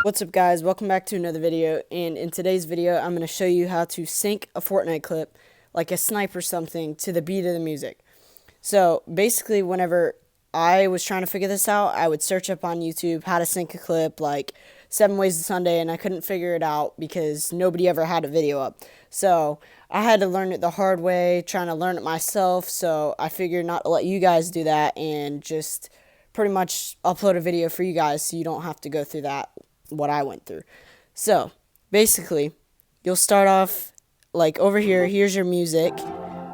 What's up guys, welcome back to another video, and in today's video I'm going to show you how to sync a Fortnite clip, like a snipe or something, to the beat of the music. So basically whenever I was trying to figure this out, I would search up on YouTube how to sync a clip, like 7 Ways to Sunday, and I couldn't figure it out because nobody ever had a video up. So I had to learn it the hard way, trying to learn it myself, so I figured not to let you guys do that and just pretty much upload a video for you guys so you don't have to go through that, what I went through. So basically you'll start off like over here. Here's your music.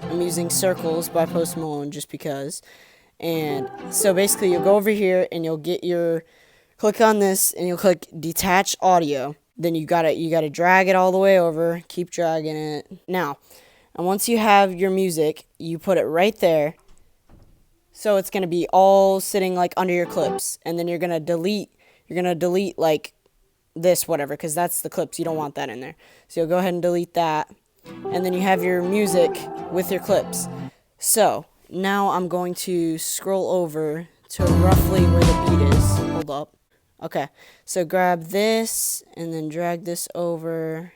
I'm using Circles by Post Malone just because. And so basically you'll go over here and you'll get your, click on this and you'll click detach audio. Then you gotta drag it all the way over, keep dragging it. Now, and once you have your music, you put it right there. So it's gonna be all sitting like under your clips, and then you're gonna delete like this, whatever, because that's the clips. You don't want that in there. So you'll go ahead and delete that, and then you have your music with your clips. So now I'm going to scroll over to roughly where the beat is. Hold up. Okay, so grab this and then drag this over.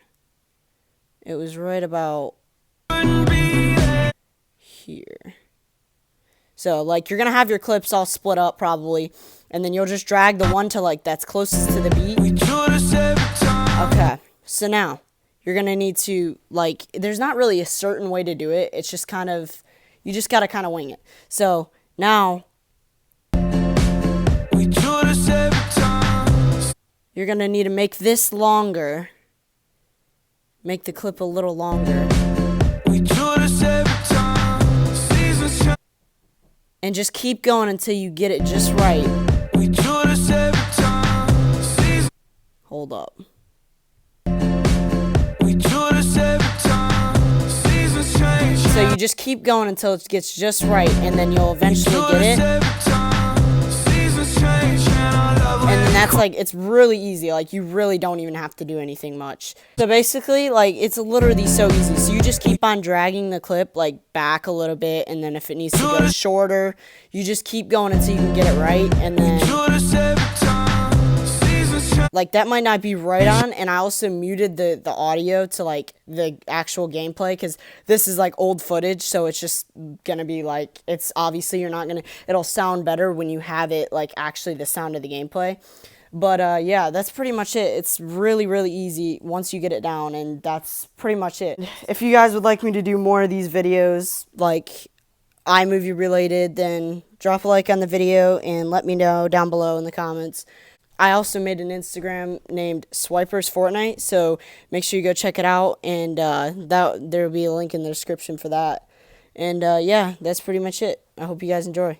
It was right about here. So like you're gonna have your clips all split up probably, and then you'll just drag the one to like that's closest to the beat. Okay, so now you're gonna need to, like, there's not really a certain way to do it. It's just kind of, you just gotta kind of wing it. So now you're gonna need to make this longer. Make the clip a little longer. And just keep going until you get it just right. Hold up. So you just keep going until it gets just right, and then you'll eventually get it. And then that's like, it's really easy. Like, you really don't even have to do anything much. So basically, like, it's literally so easy. So you just keep on dragging the clip like back a little bit, and then if it needs to go shorter, you just keep going until you can get it right. And then like that might not be right on, and I also muted the audio to like the actual gameplay, because this is like old footage, so it's just gonna be like, it's obviously you're not gonna, it'll sound better when you have it like actually the sound of the gameplay. But yeah, that's pretty much it. It's really easy once you get it down, and that's pretty much it. If you guys would like me to do more of these videos like iMovie related, then drop a like on the video and let me know down below in the comments. I also made an Instagram named Swipers Fortnite, so make sure you go check it out, and there'll be a link in the description for that. And yeah, that's pretty much it. I hope you guys enjoy.